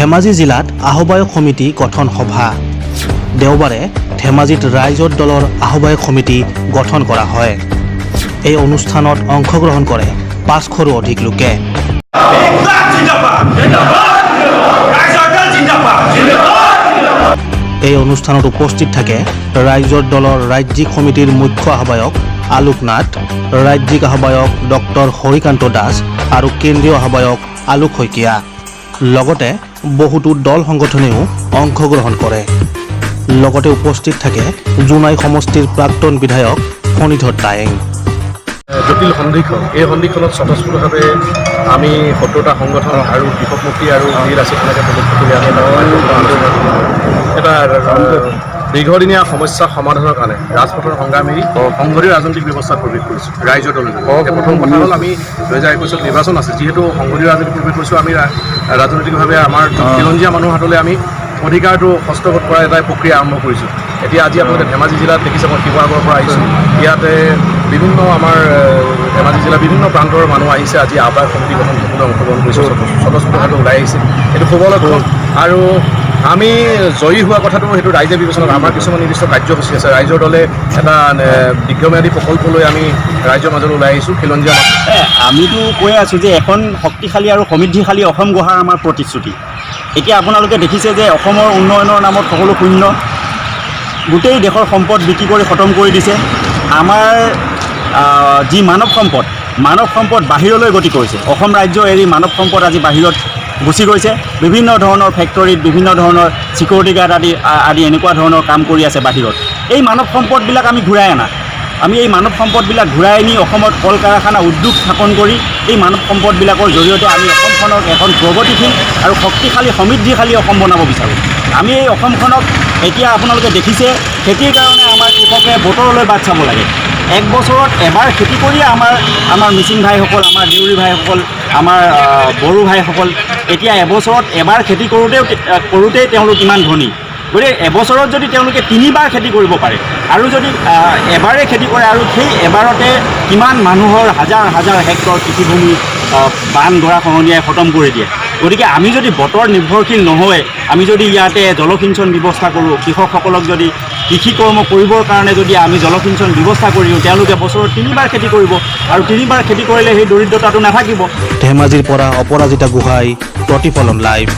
ধেমাজি জিলাত আহ্বায়ক সমিতি গঠন সভা দেওবাৰে ধেমাজিত ৰাইজৰ দলৰ আহ্বায়ক সমিতি গঠন কৰা হয়। এই অনুষ্ঠানত অংশগ্ৰহণ কৰে 500ৰো অধিক লোকে। এই অনুষ্ঠানত উপস্থিত থাকে ৰাইজৰ দলৰ ৰাজ্যিক সমিতিৰ মুখ্য আহ্বায়ক আলোক নাথ, ৰাজ্যিক আহ্বায়ক ডক্টৰ হৰিকান্ত দাস আৰু কেন্দ্ৰীয় আহ্বায়ক আলোক শইকীয়া। লগতে বহুতো দল সংগঠনেও অংশগ্ৰহণ কৰে। লগতে উপস্থিত থাকে জোনাই সমষ্টিৰ প্ৰাক্তন বিধায়ক ফণীধৰ টায়েং। জটিল সন্ধিখন এই সন্ধিখনত স্বতঃস্ফূৰ্তভাৱে আমি 70টা সংগঠন আৰু কৃষক মুক্তি আৰু বীৰ আছে তেনেকৈ পদক্ষেপ কৰি আমি এটা দীৰ্ঘদিনীয়া সমস্যা সমাধানৰ কাৰণে ৰাজপথৰ সংগ্ৰাম এৰি সংঘৰীয় ৰাজনৈতিক ব্যৱস্থাত প্ৰৱেশ কৰিছোঁ ৰাইজৰ দলে। প্ৰথম কথা হ'ল আমি 2021 নিৰ্বাচন আছে, যিহেতু সংঘৰীয় ৰাজনীতিত প্ৰৱেশ কৰিছোঁ, আমি ৰাজনৈতিকভাৱে আমাৰ খিলঞ্জীয়া মানুহৰ হাতলৈ আমি অধিকাৰটো হস্তগত কৰাৰ এটা প্ৰক্ৰিয়া আৰম্ভ কৰিছোঁ। এতিয়া আজি আপোনালোকে ধেমাজি জিলাত দেখিছে, মই শিৱসাগৰৰ পৰা আহিছোঁ। ইয়াতে বিভিন্ন আমাৰ ধেমাজি জিলাৰ বিভিন্ন প্ৰান্তৰ মানুহ আহিছে। আজি আহ্বায়ক সমিতি গঠন সকলোৱে অংশগ্ৰহণ কৰিছে, স্বতঃস্ফূৰ্তভাৱে ওলাই আহিছে। এইটো শুভ লক্ষণ। আৰু আমি জয়ী হোৱা কথাটো সেইটো ৰাইজে বিবেচনা কৰে। আমাৰ কিছুমান নিৰ্দিষ্ট কাৰ্যসূচী আছে। ৰাইজৰ দলে এটা দীৰ্ঘম্যাদী প্ৰকল্প লৈ আমি ৰাইজৰ মাজলৈ ওলাই আহিছোঁ। খিলঞ্জীয়া আমিতো কৈ আছোঁ যে এখন শক্তিশালী আৰু সমৃদ্ধিশালী অসম গঢ়াৰ আমাৰ প্ৰতিশ্ৰুতি। এতিয়া আপোনালোকে দেখিছে যে অসমৰ উন্নয়নৰ নামত সকলো শূন্য, গোটেই দেশৰ সম্পদ বিক্ৰী কৰি খতম কৰি দিছে। আমাৰ যি মানৱ সম্পদ বাহিৰলৈ গতি কৰিছে। অসম ৰাজ্য এৰি মানৱ সম্পদ আজি বাহিৰত গুচি গৈছে। বিভিন্ন ধৰণৰ ফেক্টৰীত বিভিন্ন ধৰণৰ ছিকিউৰিটি গাৰ্ড আদি এনেকুৱা ধৰণৰ কাম কৰি আছে বাহিৰত। এই মানৱ সম্পদবিলাক আমি ঘূৰাই আনা, আমি এই মানৱ সম্পদবিলাক ঘূৰাই আনি অসমত কল কাৰখানা উদ্যোগ স্থাপন কৰি এই মানৱ সম্পদবিলাকৰ জৰিয়তে আমি অসমখনক এখন প্ৰগতিশীল আৰু শক্তিশালী সমৃদ্ধিশালী অসম বনাব বিচাৰোঁ। আমি এই অসমখনক এতিয়া আপোনালোকে দেখিছে, খেতিৰ কাৰণে আমাৰ কৃষকে বতৰলৈ বাট চাব লাগে। এক বছৰত এবাৰ খেতি কৰিয়ে আমাৰ মিচিং ভাইসকল, আমাৰ দেউৰী ভাইসকল, আমাৰ বড়ো ভাইসকল এতিয়া এবছৰত এবাৰ খেতি কৰোঁতেই তেওঁলোক ইমান ধনী। গতিকে এবছৰত যদি তেওঁলোকে 3বাৰ খেতি কৰিব পাৰে আৰু যদি এবাৰেই খেতি কৰে আৰু সেই এবাৰতে কিমান মানুহৰ হাজাৰ হাজাৰ হেক্টৰ কৃষিভূমি বান গৰা খহনীয়াই খতম কৰি দিয়ে। গতিকে আমি যদি বতৰ নিৰ্ভৰশীল নহয়, আমি যদি ইয়াতে জলসিঞ্চন ব্যৱস্থা কৰোঁ, কৃষকসকলক যদি কৃষি কৰ্ম কৰিবৰ কাৰণে যদি আমি জলসিঞ্চন ব্যৱস্থা কৰি দিওঁ, তেওঁলোকে বছৰত 3বাৰ খেতি কৰিব আৰু 3বাৰ খেতি কৰিলে সেই দৰিদ্ৰতাটো নাথাকিব। ধেমাজিৰ পৰা অপৰাজিতা গোহাঁই, প্ৰতিফলন লাইভ।